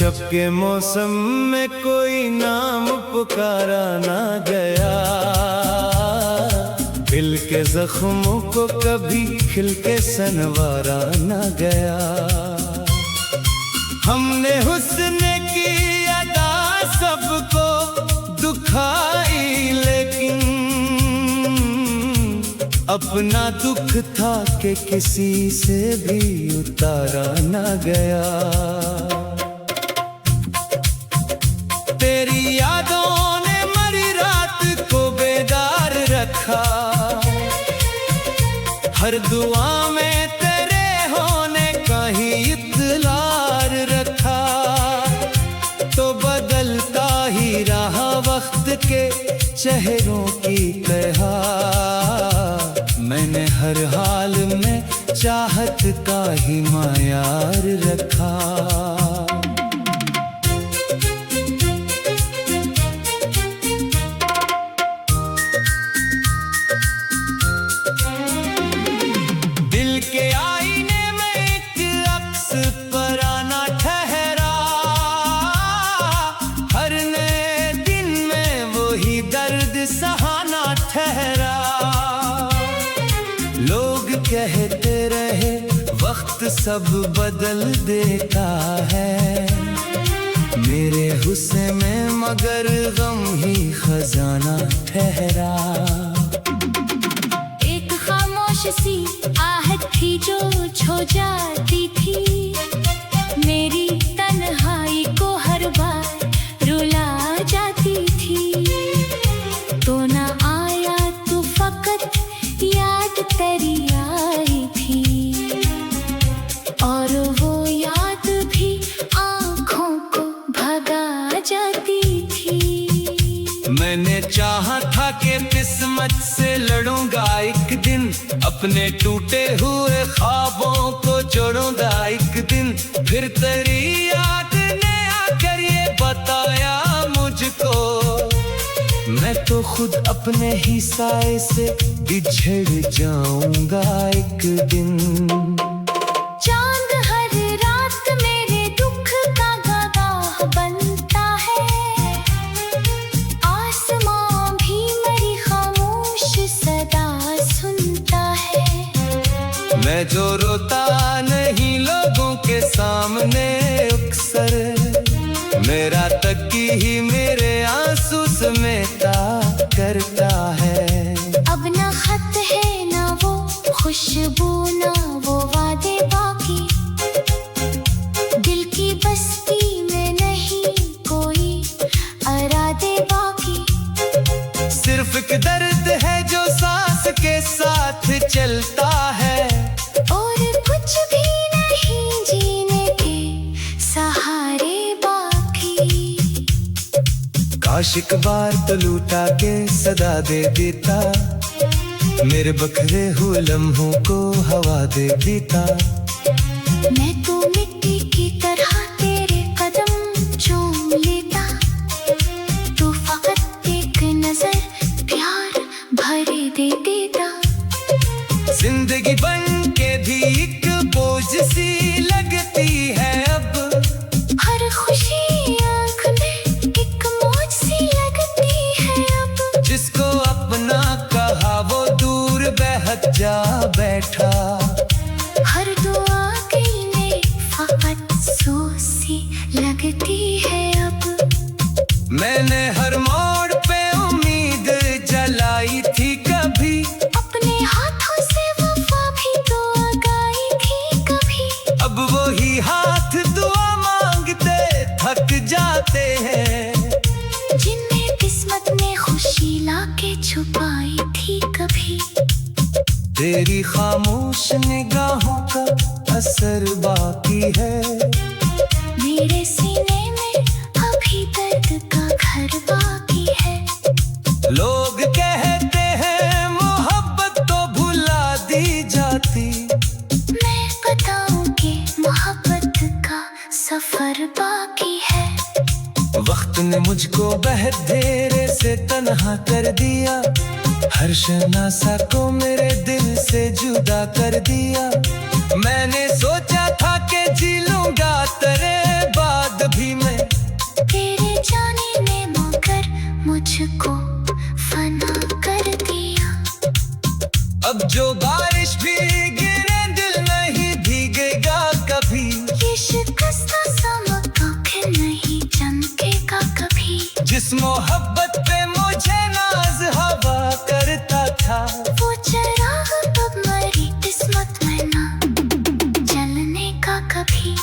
जब के मौसम में कोई नाम पुकारा ना गया, दिल के जख्मों को कभी खिल के संवारा ना गया। हमने हुस्न की अदा सबको दुखाई, लेकिन अपना दुख था कि किसी से भी उतारा ना गया। तेरी यादों ने मरी रात को बेदार रखा, हर दुआ में तेरे होने का ही इत्तलार रखा। तो बदलता ही रहा वक्त के चेहरों की तरह, मैंने हर हाल में चाहत का ही मायार रखा। दिल के आईने में एक अक्स पराना ठहरा, हर नए दिन में वही दर्द सहाना ठहरा। लोग कहते रहे वक्त सब बदल देता है, मेरे गुस्से में मगर गम ही खजाना ठहरा। एक खामोश सी आहट थी जो छो जाती थी, मेरी तन्हाई को हर बार रुला जाती थी। तो ना आया तू फकत याद तेरी आई थी, और वो याद भी आँखों को भगा जाती थी। मैंने चाहा था कि किस्मत से लड़ूंगा एक दिन, अपने टूटे हुए ख्वाबों को जोड़ूंगा एक दिन। फिर तेरी याद ने आकर ये बताया मुझको, मैं तो खुद अपने ही साए से बिछड़ जाऊंगा एक दिन। चांद हर रात मेरे दुख का गवाह बनता है, आसमां भी मेरी खामोश सदा सुनता है। मैं जो रोता नहीं लोगों के सामने अक्सर, मेरा तकी ही मेरे आंसू समेटा करता है। अब ना खत है ना वो खुशबू ना वो वादे बाकी, दिल की बस्ती में नहीं कोई इरादे बाकी। सिर्फ एक दर्द है जो सांस के साथ चलता है, और कुछ भी नहीं जीने के सहारे बाकी। काश एक बार तो लूटा के सदा दे देता, मेरे बखरे हुए लम्हों को हवा दे देता। मैं तो मिट्टी की तरह तेरे कदम चूम लेता, तू फकत एक नजर प्यार भरे दे देता। जिंदगी बन के भी एक बोझ सी लगती है अब, हर खुशी आँख में एक मौज सी लगती है अब। जिसको अपना कहा वो दूर बहक जा बैठा, हर दुआ की में फकत सो सी लगती है अब। मैंने हर मोड़ पे उम्मीद जलाई थी कभी, अपने हाथों से वफा भी तो आगाई थी कभी। अब वही हाथ दुआ मांगते थक जाते हैं, जिनमें किस्मत ने खुशी लाके छुपाई थी कभी। तेरी खामोश निगाहों का असर बाकी है, मेरे सीने में अभी दर्द का घर बाकी है। लोग कहते हैं मोहब्बत तो भुला दी जाती, मैं बताऊं कि मोहब्बत का सफर बाकी है। वक्त ने मुझको बहधेरे से तन्हा कर दिया, हर शनासा को मेरे दिल से जुदा कर दिया। मैंने सोचा था कि जी लूंगा तेरे बाद कभी मैं तेरे जाने ने मगर मुझको फना कर दिया। अब जो बारिश भी गिरे दिल नहीं भीगेगा कभी। ये शिकस्ता सा मौका फिर नहीं चमकेगा कभी। जिस मोहब्बत पे मुझे नाज हवा करता था, वो चिराग अब मरी किस्मत में ना जलने का कभी।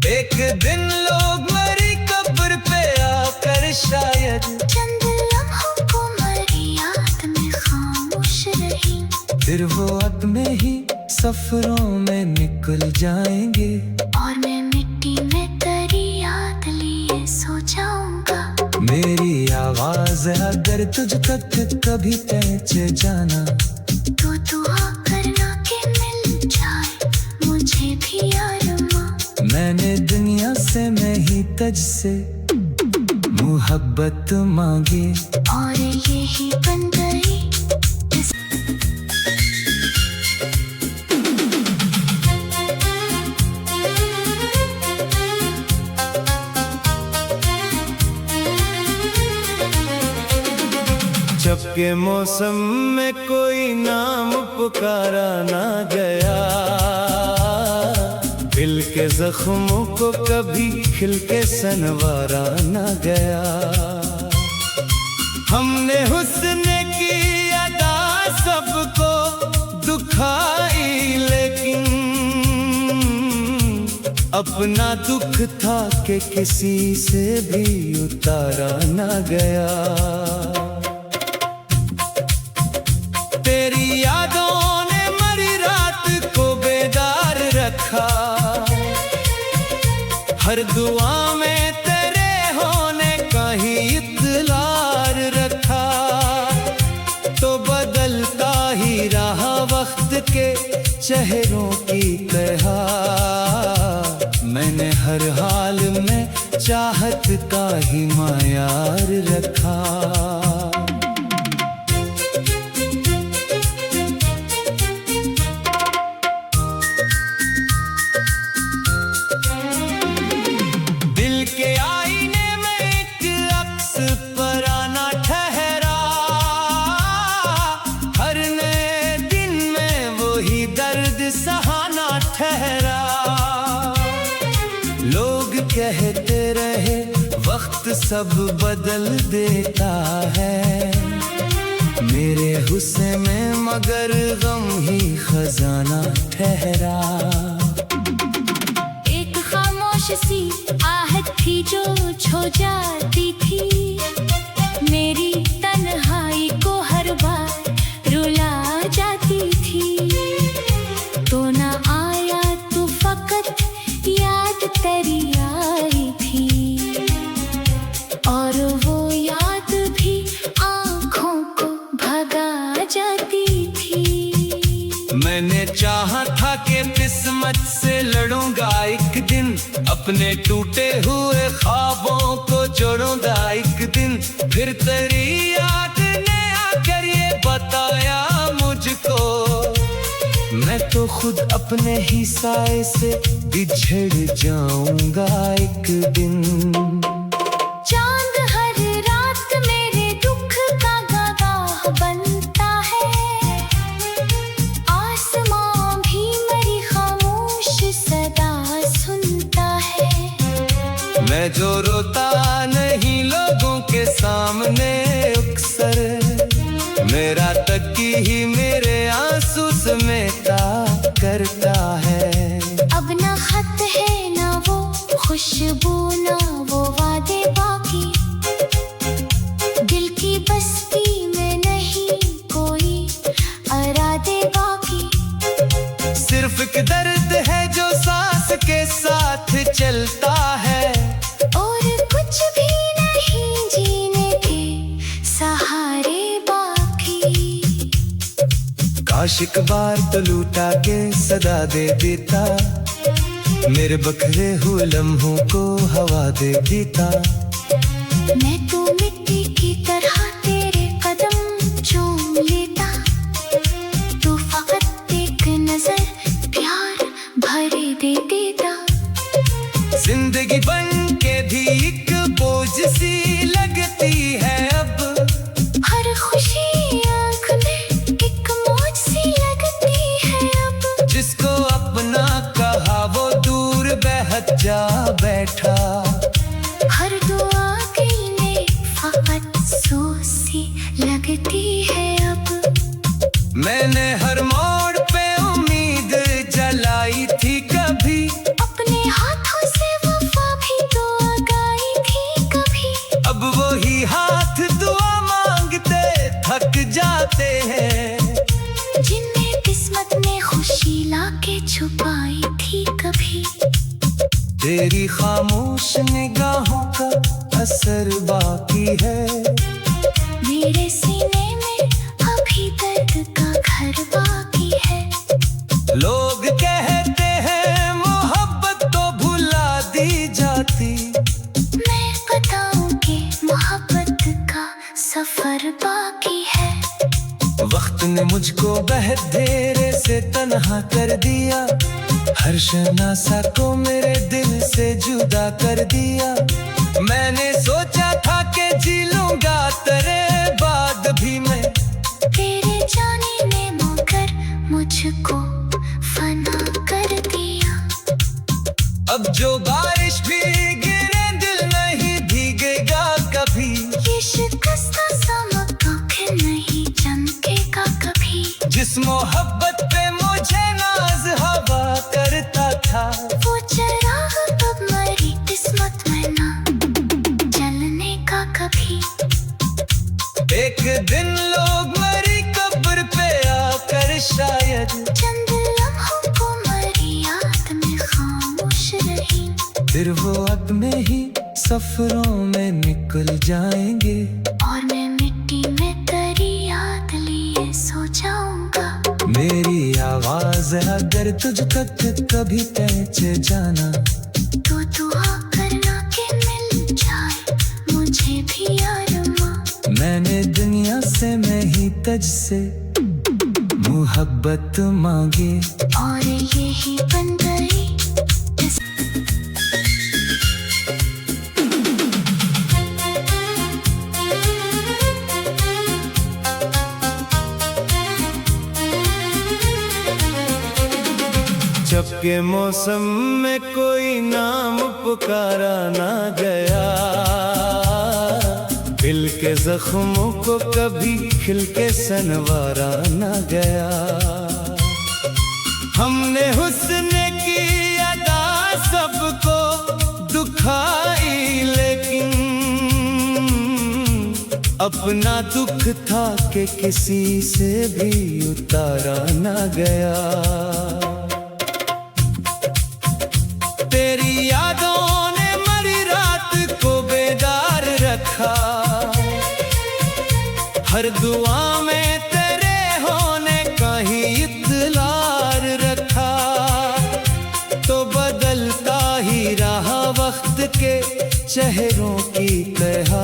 एक दिन लोग मरी कब्र पे आकर शायद चंद लम्हों को मरी याद में खामोश रही। फिर वो अपने ही सफरों में निकल जाएंगे और मैं मिट्टी में तेरी याद लिए सो जाऊंगा। मेरी आवाज अगर तुझ तक कभी पहुंच जाना, तो दुआ करना कि मिल जाए मुझे भी अरमा। मैंने दुनिया से मैं ही तुझ से मोहब्बत मांगी और यही बन गई जब के मौसम में कोई नाम पुकारा ना गया, दिल के जख्मों को कभी खिल के सनवारा ना गया। हमने हुस्न की अदा सबको दुखाई, लेकिन अपना दुख था कि किसी से भी उतारा ना गया। तेरी यादों ने मरी रात को बेदार रखा, हर दुआ में तेरे होने का ही इतलार रखा। तो बदलता ही रहा वक्त के चेहरों की तरह, मैंने हर हाल में चाहत का ही मायार रखा। के आईने में एक अक्स पराना ठहरा, हर नए दिन में वही दर्द सहाना ठहरा। लोग कहते रहे वक्त सब बदल देता है, मेरे हुस्न में मगर गम ही खजाना ठहरा। एक खामोश सी आहट थी जो छो जाती थी, मेरी तन्हाई को हर बार रुला जाती थी। तो ना आया तू फकत याद तेरी आई थी, और वो याद भी आँखों को भगा जाती थी। मैंने चाहा था कि किस्मत से लड़ूंगा एक दिन, अपने टूटे हुए ख्वाबों को जोड़ूंगा एक दिन। फिर तेरी याद ने आकर ये बताया मुझको, मैं तो खुद अपने ही साए से बिछड़ जाऊंगा एक दिन। चांद हर रात मेरे दुख का गवाह बनता है, आसमां भी मेरी खामोश सदा सुनता है। मैं जो रोता नहीं लोगों के सामने अक्सर, मेरा तकी ही मेरे आंसू समेटा करता है। अब ना खत है ना वो खुशबू ना वो वादे बाकी, दिल की बस्ती में नहीं कोई इरादे बाकी। सिर्फ एक दर्द है जो सांस के साथ चलता है, और कुछ भी नहीं जीने के सहारे बाकी। काश एक बार तो लूटा के सदा दे देता, मेरे बखरे हुए लम्हों को हवा दे देता। मैं तो मिट्टी की तरह तेरे कदम चूम लेता, तू फकत एक नजर प्यार भरे दे देता। जिंदगी छुपाई थी कभी। तेरी खामोश निगाहों का असर बाकी है। मेरे सीने में अभी दर्द का घर बाकी है। लोग कहते हैं मोहब्बत तो भुला दी जाती। मैं बताऊं कि मोहब्बत का सफर बाकी है। वक्त ने मुझको बहथेरे से तन्हा कर दिया। हर शनासा को मेरे दिल से जुदा कर दिया। मैंने सोचा था कि जी लूंगा तेरे बाद भी मैं। तेरे जाने ने मगर मुझको फना कर दिया। अब जो बारिश भी गिरे दिल नहीं भीगेगा कभी। ये शिकस्ता सा मकान नहीं चमकेगा कभी। जिस मोहब्बत पे मुझे नाज हवा करता था, वो चिराग अब मरी किस्मत में ना जलने का कभी। एक दिन लोग मरी कब्र पे आकर शायद चंद लम्हों को मरी याद में खामोश रही। फिर वो अपने ही सफरों में निकल जाएंगे। और मैं मिट्टी में तेरी याद लिए सो जाऊंगा। मेरी आवाज अगर तुझ तक कभी पहुंच जाना, तो दुआ करना कि मिल जाए मुझे भी अरमा। मैंने दुनिया से मैं ही तुझ से मोहब्बत मांगी। और यही बन गई जब के मौसम में कोई नाम पुकारा ना गया, दिल के जख्मों को कभी खिल के सनवारा ना गया। हमने हुस्न की अदा सबको दुखाई, लेकिन अपना दुख था कि किसी से भी उतारा ना गया। तेरी यादों ने मरी रात को बेदार रखा। हर दुआ में तेरे होने का ही इत्तलार रखा। तो बदलता ही रहा वक्त के चेहरों की तरह।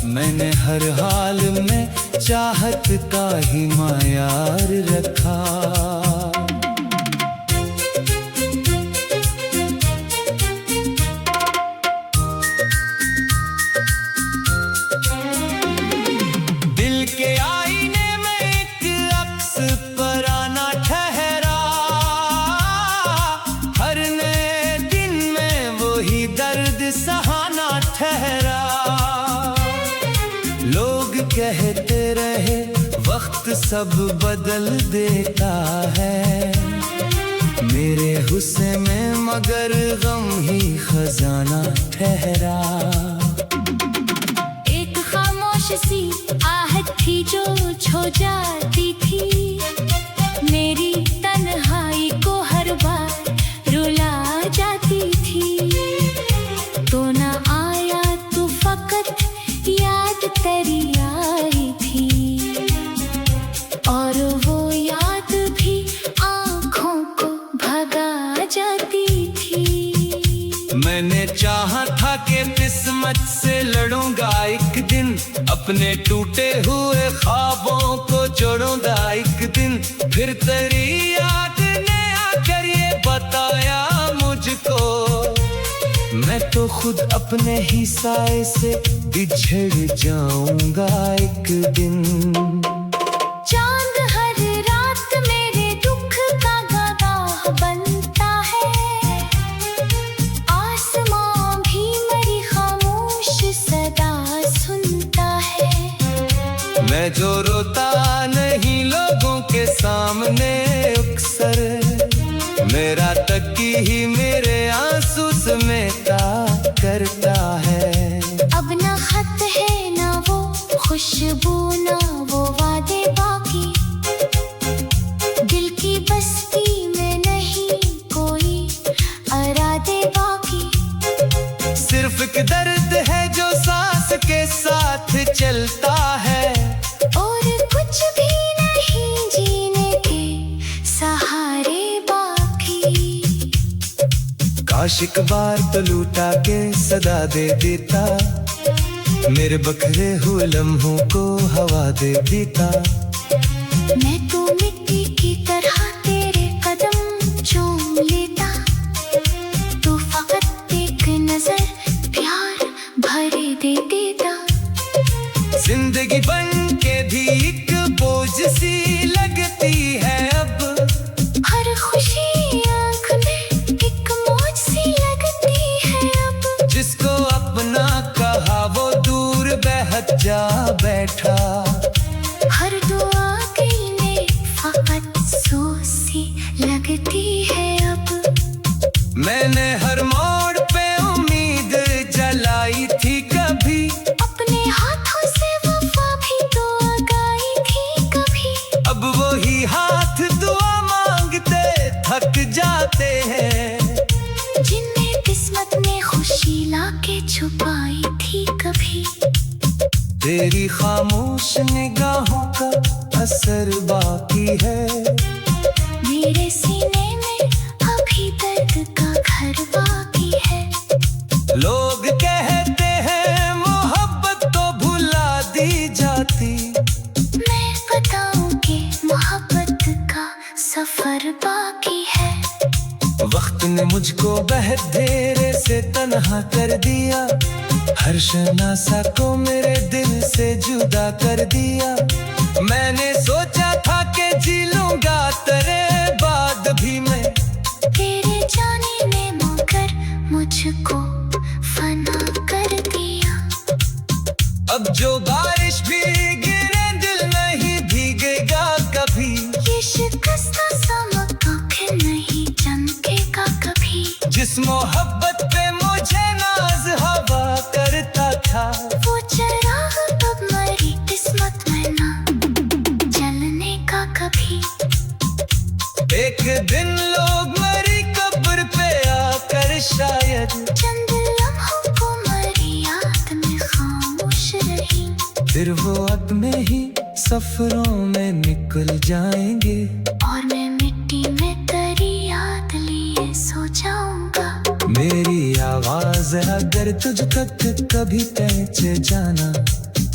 मैंने हर हाल में चाहत का ही मायार रखा। सहाना ठहरा। लोग कहते रहे वक्त सब बदल देता है मेरे गुस्से में, मगर गम ही खजाना ठहरा। एक खामोश सी आहट थी जो छो जाती थी। मेरी तन्हाई को हर बार रुला जाती थी। तो ना आया तू फकत याद तेरी आई थी। और वो याद भी आँखों को भगा जाती थी। मैंने चाहा था कि किस्मत से लड़ूंगा एक दिन। अपने टूटे हुए ख्वाबों को जोड़ूंगा एक दिन। फिर तेरी याद ने आकर ये बताया मुझको, मैं तो खुद अपने ही साए से बिछड़ जाऊंगा एक दिन। चांद हर रात मेरे दुख का गवाह बनता है। आसमां भी मेरी खामोश सदा सुनता है। मैं जो रोता नहीं लोगों के सामने अक्सर, मेरा तकी ही मेरे आंसू समेटा करता है। अब ना खत है ना वो खुशबू ना वो वादे बाकी। दिल की बस्ती एक बार तो लूटा के सदा दे देता, मेरे बखरे हुए लम्हों को हवा दे देता। मैं तो मिट्टी की तरह तेरे कदम चूम लेता, तू फकत एक नजर प्यार भरे दे देता। जिंदगी बन के भी एक बोझ सी लगती है अब, हर खुशी आँख में एक मौज सी लगती है अब। जिसको अपना कहा वो दूर बहक जा बैठा, हर दुआ दिल में फकत सोसी लगती है अब। मैंने हर मोड़ पे उम्मीद जलाई थी कभी, अपने हाथों से वफा भी तो आगाई थी कभी। अब वही हाथ दुआ मांगते थक जाते हैं, जिनमें किस्मत ने खुशी लाके छुपाई थी कभी। तेरी खामोश निगाहों का असर बाकी है, मेरे सीने में अभी दर्द का घर बाकी है। लोग कहते हैं मोहब्बत तो भुला दी जाती, मैं बताऊं कि मोहब्बत का सफर बाकी है। वक्त ने मुझको बहथेरे से तन्हा कर दिया, हर शनासा को मेरे दिल से जुदा कर दिया। मैंने सोचा था कि जी लूंगा तेरे बाद भी मैं, तेरे जाने ने मगर मुझको फना कर दिया। अब जो बारिश भी गिरे दिल नहीं भीगेगा कभी, ये शिकस्ता सा मौका फिर नहीं चमकेगा कभी। जिस मोहब्बत पे मुझे नाज हवा करता था, वो चिराग अब मरी किस्मत में ना जलने का कभी। एक दिन लोग मरी कब्र पे आकर शायद, चंद लम्हों को मरी याद में खामोश रही। फिर वो अपने ही सफरों में निकल जाएंगे, और मैं मिट्टी में तेरी याद लिए सो जाऊंगा। मेरी आवाज अगर तुझ तक कभी पहुंच जाना,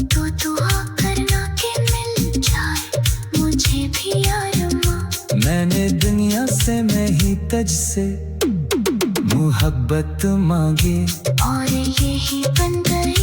तो दुआ करना कि मिल जाए मुझे भी अरमा। मैंने दुनिया से मैं ही तुझ से मोहब्बत मांगी, और यही बन गई